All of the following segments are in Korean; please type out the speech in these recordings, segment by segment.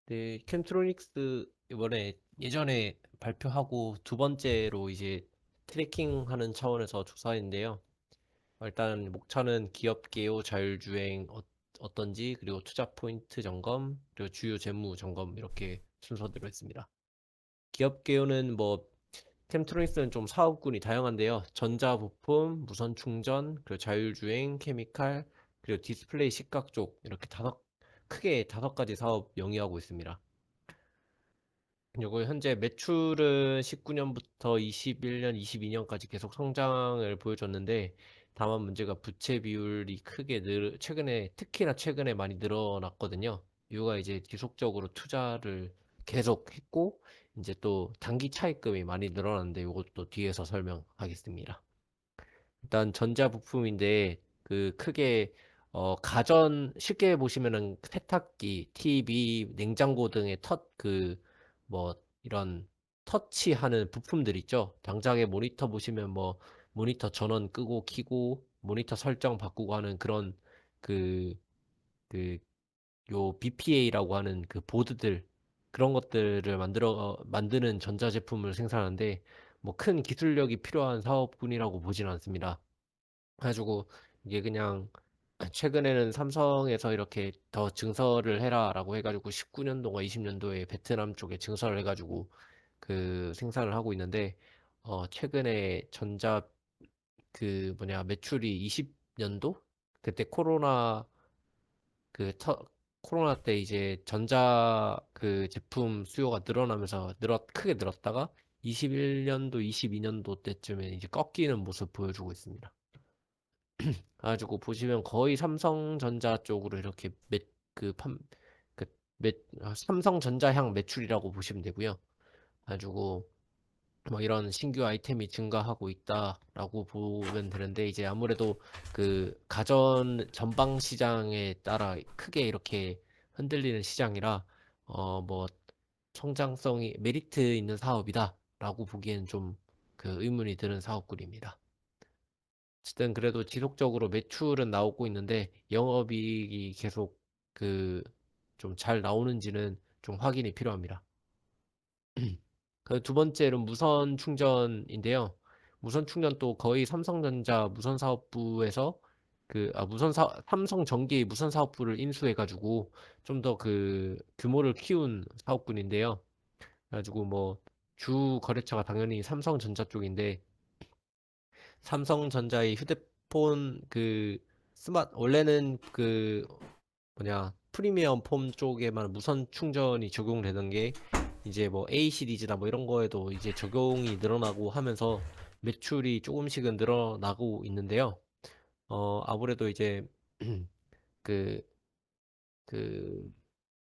네, 캠트로닉스 이번에 예전에 발표하고 두 번째로 이제 트래킹하는 차원에서 조사했는데요. 일단 목차는 기업 개요 자율주행 어떤지, 그리고 투자 포인트 점검, 그리고 주요 재무 점검 이렇게 순서대로 했습니다. 기업 개요는 뭐 캠트로닉스는 좀 사업군이 다양한데요. 전자부품, 무선 충전, 그리고 자율주행, 케미칼, 그리고 디스플레이 시각 쪽 이렇게 크게 다섯 가지 사업 영위하고 있습니다. 요거 현재 매출은 19년부터 21년, 22년까지 계속 성장을 보여줬는데, 다만 문제가 부채 비율이 크게 최근에, 특히나 최근에 많이 늘어났거든요. 이유가 이제 지속적으로 투자를 계속 했고, 이제 또 단기 차입금이 많이 늘어났는데, 이것도 뒤에서 설명하겠습니다. 일단 전자부품인데 그 크게 가전 쉽게 보시면은 세탁기, TV, 냉장고 등의 뭐 이런 터치하는 부품들 있죠. 당장에 모니터 보시면 뭐 모니터 전원 끄고 켜고 모니터 설정 바꾸고 하는 그런 그 그 요 BPA라고 하는 그 보드들, 그런 것들을 만드는 전자제품을 생산하는데 뭐 큰 기술력이 필요한 사업군이라고 보진 않습니다. 그래가지고 이게 그냥 최근에는 삼성에서 이렇게 더 증설을 해라라고 해가지고 19년도가 20년도에 베트남 쪽에 증설을 해가지고 그 생산을 하고 있는데, 최근에 매출이 20년도 그때 그 코로나 때 이제 전자 그 제품 수요가 크게 늘었다가 21년도 22년도 때쯤에 이제 꺾이는 모습 보여주고 있습니다. 가지고 보시면 거의 삼성전자 쪽으로 이렇게 그 판, 삼성전자향 매출이라고 보시면 되고요. 가지고 뭐 이런 신규 아이템이 증가하고 있다라고 보면 되는데, 이제 아무래도 그 가전 전방 시장에 따라 크게 이렇게 흔들리는 시장이라 뭐 성장성이 메리트 있는 사업이다라고 보기에는 좀 그 의문이 드는 사업군입니다. 어쨌든 그래도 지속적으로 매출은 나오고 있는데 영업이익이 계속 그 좀 잘 나오는지는 좀 확인이 필요합니다. 그 두 번째는 무선 충전인데요. 무선 충전도 거의 삼성전자 무선 사업부에서 삼성 전기 무선 사업부를 인수해가지고 좀 더 그 규모를 키운 사업군인데요. 그래가지고 뭐 주 거래처가 당연히 삼성전자 쪽인데, 삼성전자의 휴대폰 원래는 프리미엄 폼 쪽에만 무선 충전이 적용되는 게 이제 뭐 A 시리즈나 뭐 이런 거에도 이제 적용이 늘어나고 하면서 매출이 조금씩은 늘어나고 있는데요. 아무래도 이제 그, 그,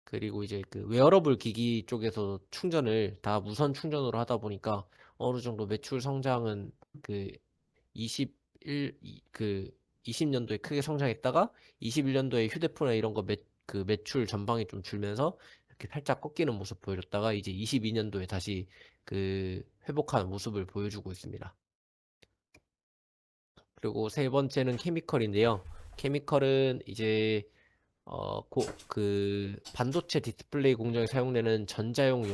그리고 이제 그 웨어러블 기기 쪽에서 충전을 다 무선 충전으로 하다 보니까 어느 정도 매출 성장은 그 21, 그 20년도에 크게 성장했다가 21년도에 휴대폰에 이런 그 매출 전방이 좀 줄면서 이렇게 살짝 꺾이는 모습 보여줬다가 이제 22년도에 다시 그 회복하는 모습을 보여주고 있습니다. 그리고 세 번째는 케미컬인데요. 케미컬은 이제 반도체 디스플레이 공정에 사용되는 전자용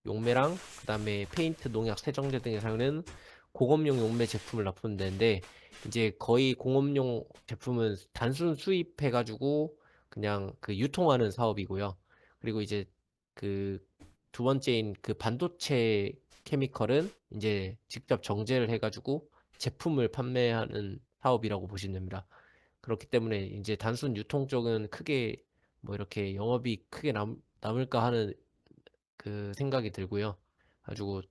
용매랑 그다음에 페인트, 농약, 세정제 등에 사용되는 공업용 용매 제품을 납품되는데, 이제 거의 공업용 제품은 단순 수입해가지고 그냥 그 유통하는 사업이고요. 그리고 이제 그 두 번째인 그 반도체 케미컬은 이제 직접 정제를 해가지고 제품을 판매하는 사업이라고 보시면 됩니다. 그렇기 때문에 이제 단순 유통 쪽은 크게 뭐 이렇게 영업이 크게 남을까 하는 그 생각이 들고요. 가지고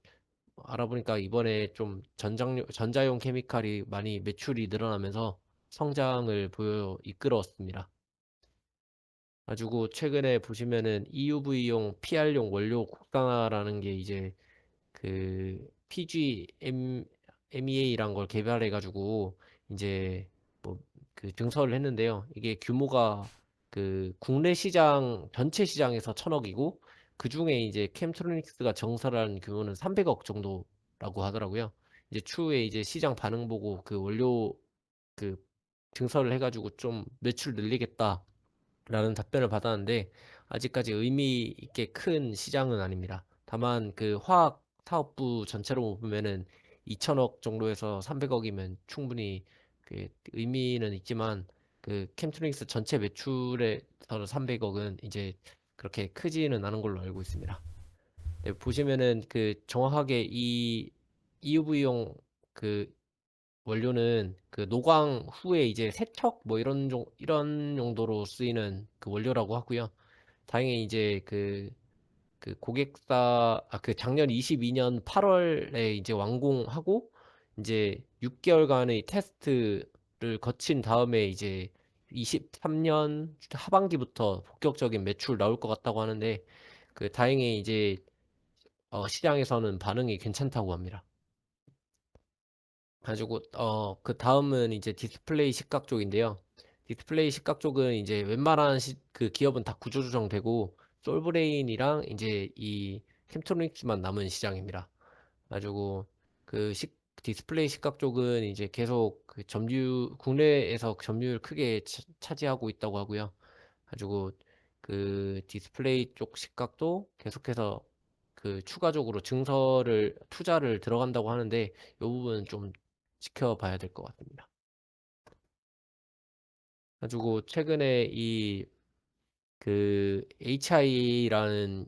알아보니까 이번에 좀 전자용 케미칼이 많이 매출이 늘어나면서 성장을 이끌었습니다. 가지고 최근에 보시면은 EUV용 PR용 원료 국산화라는 게 이제 그 MEA란 걸 개발해 가지고 이제 뭐 그 증설을 했는데요. 이게 규모가 그 국내 시장 전체 시장에서 1,000억이고, 그 중에 이제 캠트로닉스가 정설한 규모는 300억 정도라고 하더라고요. 이제 추후에 이제 시장 반응 보고 그 원료 그 증설을 해가지고 좀 매출 늘리겠다 라는 답변을 받았는데 아직까지 의미 있게 큰 시장은 아닙니다. 다만 그 화학 사업부 전체로 보면은 2천억 정도에서 300억이면 충분히 그 의미는 있지만 그 캠트로닉스 전체 매출에서 300억은 이제 그렇게 크지는 않은 걸로 알고 있습니다. 네, 보시면은 그 정확하게 이 EUV용 그 원료는 그 노광 후에 이제 세척 뭐 이런 용도로 쓰이는 그 원료라고 하고요. 다행히 이제 그 고객사 그 작년 22년 8월에 이제 완공하고 이제 6개월간의 테스트를 거친 다음에 이제 23년 하반기부터 본격적인 매출 나올 것 같다고 하는데 그 다행히 이제 시장에서는 반응이 괜찮다고 합니다. 가지고 그 다음은 이제 디스플레이 시각 쪽인데요. 디스플레이 시각 쪽은 이제 웬만한 그 기업은 다 구조조정되고 솔브레인이랑 이제 이 캠트로닉스만 남은 시장입니다. 가지고 그 디스플레이 시각 쪽은 이제 계속 그 국내에서 점유율 크게 차지하고 있다고 하고요. 가지고 그 디스플레이 쪽 시각도 계속해서 그 추가적으로 투자를 들어간다고 하는데 이 부분은 좀 지켜봐야 될 것 같습니다. 가지고 최근에 이 그 HI라는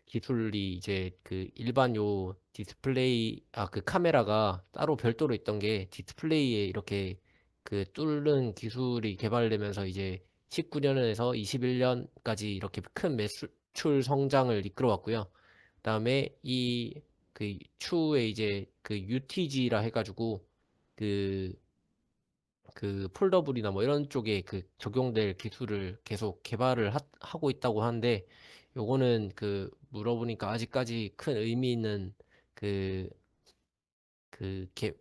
기술이 이제 그 일반 요 디스플레이 그 카메라가 따로 별도로 있던 게 디스플레이에 이렇게 그 뚫는 기술이 개발되면서 이제 19년에서 21년까지 이렇게 큰 매출 성장을 이끌어왔고요. 그다음에 이 그 추후에 이제 그 UTG라 해가지고 그 폴더블이나 뭐 이런 쪽에 그 적용될 기술을 계속 개발을 하고 있다고 하는데 요거는 그 물어보니까 아직까지 큰 의미 있는 그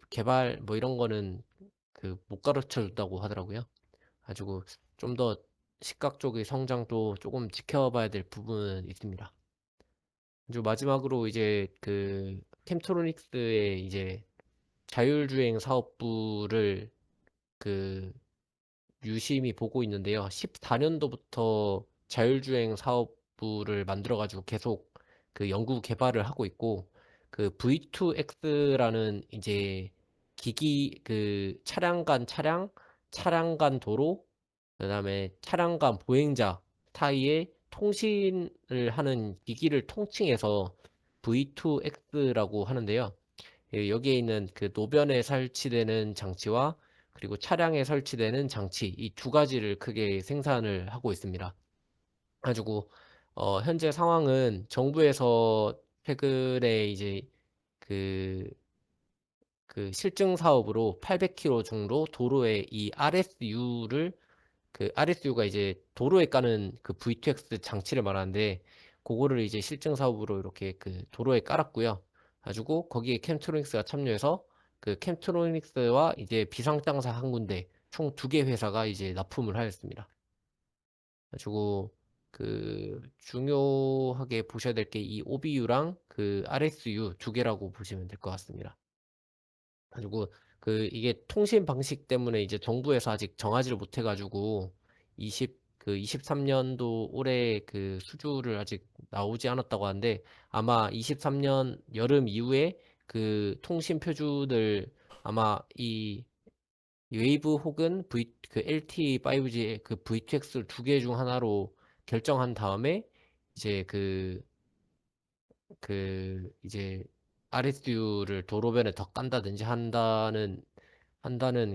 개발 뭐 이런 거는 그 못 가르쳐 준다고 하더라고요. 가지고 좀 더 시각 쪽의 성장도 조금 지켜봐야 될 부분은 있습니다. 그리고 마지막으로 이제 그 캠트로닉스의 이제 자율주행 사업부를 그 유심히 보고 있는데요. 14년도부터 자율주행 사업부를 만들어가지고 계속 그 연구 개발을 하고 있고, 그 V2X라는 이제 차량 간 차량, 차량 간 도로, 그다음에 차량 간 보행자 사이에 통신을 하는 기기를 통칭해서 V2X라고 하는데요. 여기에 있는 그 노변에 설치되는 장치와 그리고 차량에 설치되는 장치 이 두 가지를 크게 생산을 하고 있습니다. 가지고 현재 상황은 정부에서 최근에 이제 그 실증 사업으로 800km 정도 도로에 이 RSU가 이제 도로에 까는 그 V2X 장치를 말하는데 그거를 이제 실증 사업으로 이렇게 그 도로에 깔았고요. 가지고 거기에 캠트로닉스가 참여해서 그 캠트로닉스와 이제 비상장사 한 군데 총 두 개 회사가 이제 납품을 하였습니다. 가지고 그 중요하게 보셔야 될 게 이 OBU랑 그 RSU 두 개라고 보시면 될 것 같습니다. 가지고 이게 통신 방식 때문에 이제 정부에서 아직 정하지를 못해 가지고 23년도 올해 그 수주를 아직 나오지 않았다고 하는데 아마 23년 여름 이후에 그 통신 표준을 아마 이 웨이브 혹은 LTE 5G 그 V2X 두 개 중 하나로 결정한 다음에 이제 이제 RSU를 도로변에 더 깐다든지 한다는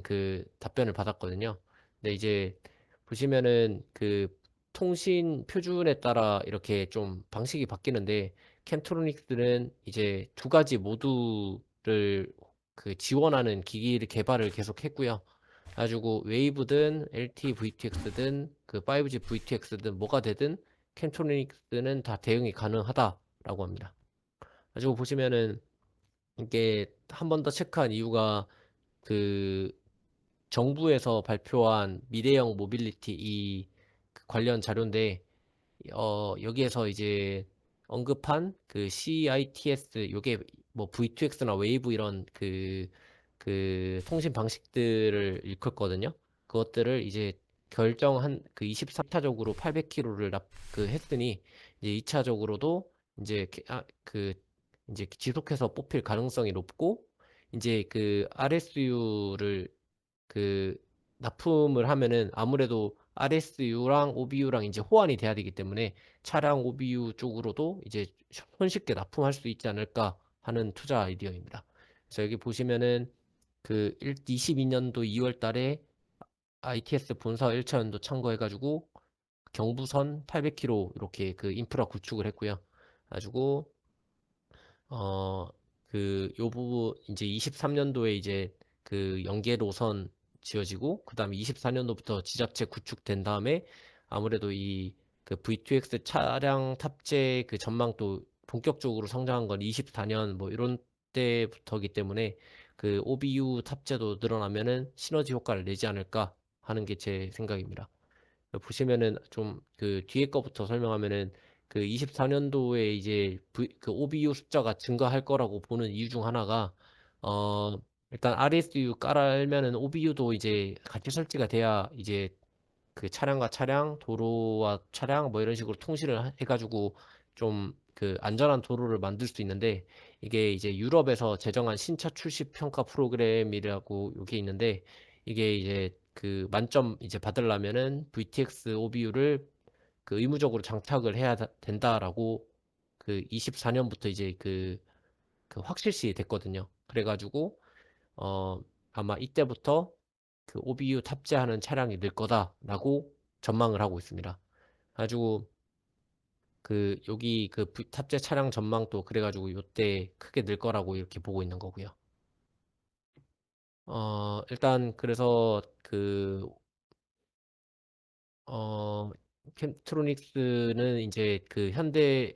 그 답변을 받았거든요. 근데 이제 보시면은 그 통신 표준에 따라 이렇게 좀 방식이 바뀌는데 캠트로닉스는 이제 두 가지 모두를 그 지원하는 기기를 개발을 계속했고요. 가지고 웨이브든 LTE VTX든 그 5G VTX든 뭐가 되든 캠트로닉스는 다 대응이 가능하다라고 합니다. 가지고 보시면은 이게 한 번 더 체크한 이유가 그 정부에서 발표한 미래형 모빌리티 그 관련 자료인데 여기에서 이제 언급한 그 CITS 요게 뭐 V2X나 웨이브 이런 그 통신 방식들을 일컫거든요. 그것들을 이제 결정한 그 23차적으로 800km를 했으니 이제 2차적으로도 이제 이제 지속해서 뽑힐 가능성이 높고 이제 그 RSU를 그 납품을 하면은 아무래도 RSU랑 OBU랑 이제 호환이 돼야 되기 때문에 차량 OBU 쪽으로도 이제 손쉽게 납품할 수 있지 않을까 하는 투자 아이디어입니다. 그래서 여기 보시면은 22년도 2월 달에 ITS 본사 1차 연도 참고해가지고 경부선 800km 이렇게 그 인프라 구축을 했고요. 가지고 어, 요 부분, 이제 23년도에 이제 그 연계 노선 지어지고, 그 다음에 24년도부터 지자체 구축된 다음에 아무래도 그 V2X 차량 탑재 그 전망도 본격적으로 성장한 건 24년 뭐 이런 때부터기 때문에 그 OBU 탑재도 늘어나면은 시너지 효과를 내지 않을까 하는 게 제 생각입니다. 보시면은 좀 그 뒤에 거부터 설명하면은 그 24년도에 이제 그 OBU 숫자가 증가할 거라고 보는 이유 중 하나가 어 일단 RSU 깔아면은 OBU도 이제 같이 설치가 돼야 이제 그 차량과 차량, 도로와 차량 뭐 이런 식으로 통신을 해가지고 좀 그 안전한 도로를 만들 수 있는데 이게 이제 유럽에서 제정한 신차 출시 평가 프로그램이라고 이게 있는데 이게 이제 그 만점 이제 받으려면은 VTX OBU를 그 의무적으로 장착을 해야 된다라고 그 24년부터 이제 그 확실시 됐거든요. 그래가지고 아마 이때부터 그 OBU 탑재하는 차량이 늘 거다라고 전망을 하고 있습니다. 가지고 그 여기 그 탑재 차량 전망도 그래가지고 요때 크게 늘 거라고 이렇게 보고 있는 거고요. 일단 그래서 어, 캠트로닉스는 이제 그 현대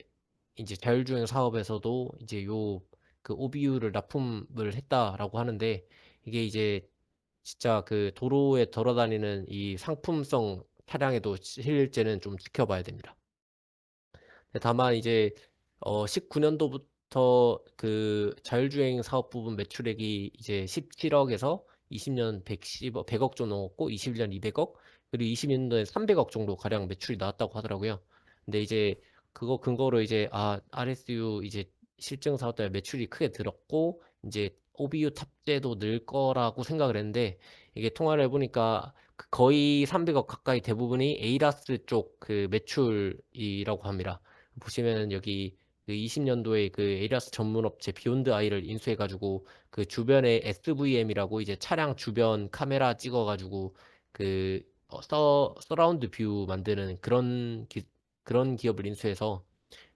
이제 자율주행 사업에서도 이제 그 OBU를 납품을 했다라고 하는데 이게 이제 진짜 그 도로에 돌아다니는 이 상품성 차량에도 실릴지는 좀 지켜봐야 됩니다. 다만 이제 19년도부터 그 자율주행 사업 부분 매출액이 이제 17억에서 20년 100억 정도 넘었고 21년 200억 그리고 22년도에 300억 정도 가량 매출이 나왔다고 하더라고요. 근데 이제 그거 근거로 이제 RSU 이제 실증 사업 때문에 매출이 크게 들었고 이제 OBU 탑재도 늘 거라고 생각을 했는데 이게 통화를 해보니까 거의 300억 가까이 대부분이 에이다스 쪽 그 매출이라고 합니다. 보시면 여기 그 20년도에 그 에이다스 전문 업체 비욘드 아이를 인수해가지고 그 주변에 SVM이라고 이제 차량 주변 카메라 찍어가지고 서라운드 뷰 만드는 그런 기업을 인수해서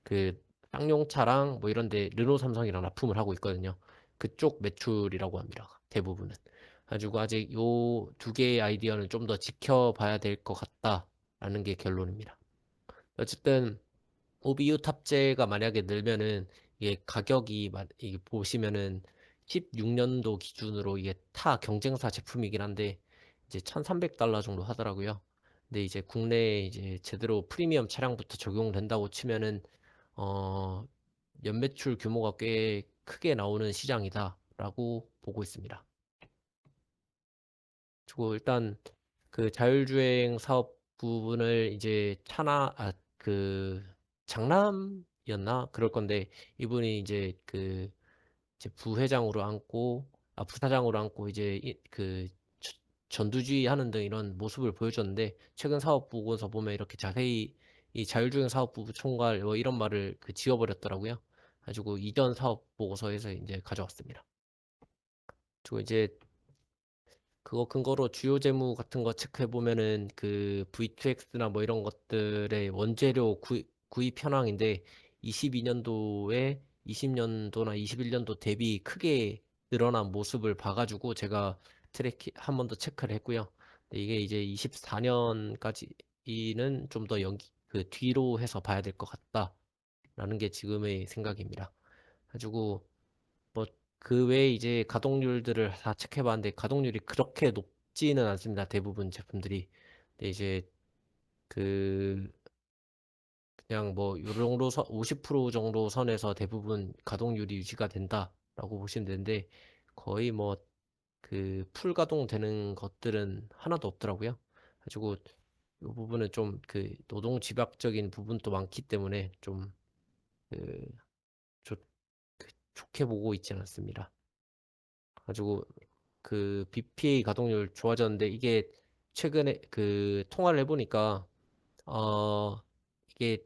그 쌍용차랑 뭐 이런데 르노 삼성이랑 납품을 하고 있거든요. 그쪽 매출이라고 합니다. 대부분은. 가지고 아직 요 두 개의 아이디어는 좀 더 지켜봐야 될 것 같다라는 게 결론입니다. 어쨌든 OBU 탑재가 만약에 늘면은 이게 이게 보시면은 16년도 기준으로 이게 타 경쟁사 제품이긴 한데 이제 1,300달러 정도 하더라고요. 근데 이제 국내에 이제 제대로 프리미엄 차량부터 적용된다고 치면은 어 연매출 규모가 꽤 크게 나오는 시장이다라고 보고 있습니다. 그리고 일단 그 자율주행 사업 부분을 이제 장남이었나 그럴 건데 이분이 이제 부회장으로 앉고 부사장으로 앉고 이제 전두주의 하는 등 이런 모습을 보여줬는데 최근 사업 보고서 보면 이렇게 자세히 이 자율주행 사업부 총괄 뭐 이런 말을 지워버렸더라고요. 가지고 이전 사업 보고서에서 이제 가져왔습니다. 그리고 이제 그거 근거로 주요 재무 같은 거 체크해 보면은 그 V2X나 뭐 이런 것들의 원재료 구입 현황인데 22년도에 20년도나 21년도 대비 크게 늘어난 모습을 봐가지고 제가 트래킹 한 번 더 체크를 했고요. 근데 이게 이제 24년까지는 좀 더 그 뒤로 해서 봐야 될 것 같다라는 게 지금의 생각입니다. 가지고 뭐 그 외에 이제 가동률들을 다 체크해 봤는데 가동률이 그렇게 높지는 않습니다. 대부분 제품들이. 근데 이제 그 그냥 뭐 요 정도 50% 정도 선에서 대부분 가동률이 유지가 된다라고 보시면 되는데 거의 뭐 그 풀 가동되는 것들은 하나도 없더라고요. 가지고 이 부분은 좀 그 노동 집약적인 부분도 많기 때문에 좀 그 좋게 보고 있지는 않습니다. 가지고 그 BPA 가동률 좋아졌는데 이게 최근에 그 통화를 해보니까 이게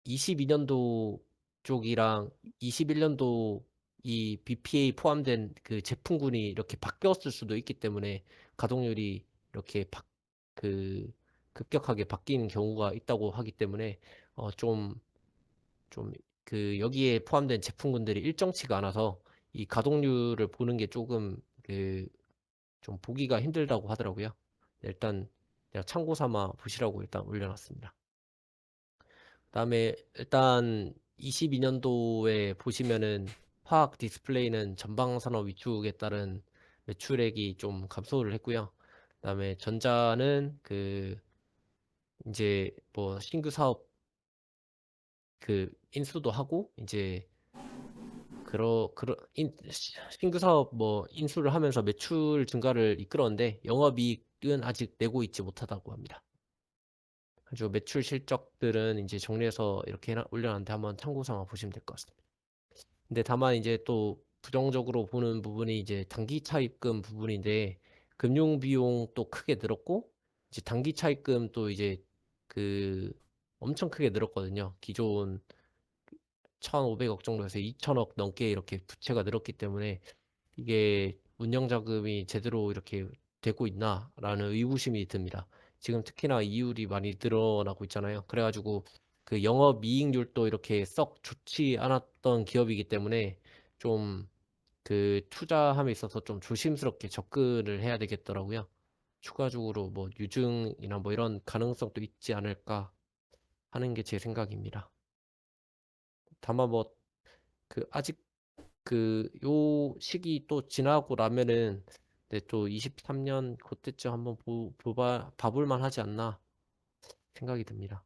22년도 쪽이랑 21년도 이 BPA 포함된 그 제품군이 이렇게 바뀌었을 수도 있기 때문에 가동률이 이렇게 그 급격하게 바뀌는 경우가 있다고 하기 때문에 좀 그 여기에 포함된 제품군들이 일정치가 않아서 이 가동률을 보는 게 조금 그 좀 보기가 힘들다고 하더라고요. 일단 그냥 참고 삼아 보시라고 일단 올려놨습니다. 그다음에 일단 22년도에 보시면은 화학 디스플레이는 전방 산업 위축에 따른 매출액이 좀 감소를 했고요. 그다음에 전자는 그 이제 뭐 신규 사업 그 인수도 하고 이제 신규 사업 뭐 인수를 하면서 매출 증가를 이끌었는데 영업이익은 아직 내고 있지 못하다고 합니다. 아주 매출 실적들은 이제 정리해서 이렇게 올려놨는데 한번 참고 삼아 보시면 될 것 같습니다. 근데 다만 이제 또 부정적으로 보는 부분이 이제 단기 차입금 부분인데 금융 비용 또 크게 늘었고 이제 단기 차입금 또 이제 그 엄청 크게 늘었거든요. 기존 1,500억 정도에서 2,000억 넘게 이렇게 부채가 늘었기 때문에 이게 운영 자금이 제대로 이렇게 되고 있나라는 의구심이 듭니다. 지금 특히나 이율이 많이 늘어나고 있잖아요. 그래가지고 그 영업이익률도 이렇게 썩 좋지 않았던 기업이기 때문에 좀 그 투자함에 있어서 좀 조심스럽게 접근을 해야 되겠더라고요. 추가적으로 뭐 유증이나 뭐 이런 가능성도 있지 않을까 하는 게 제 생각입니다. 다만 뭐 그 아직 그 요 시기 또 지나고 나면은 네, 또 23년 그때쯤 한번 봐볼 만하지 않나 생각이 듭니다.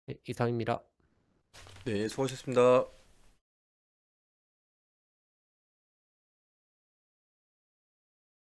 네, 이상입니다. 네, 수고하셨습니다.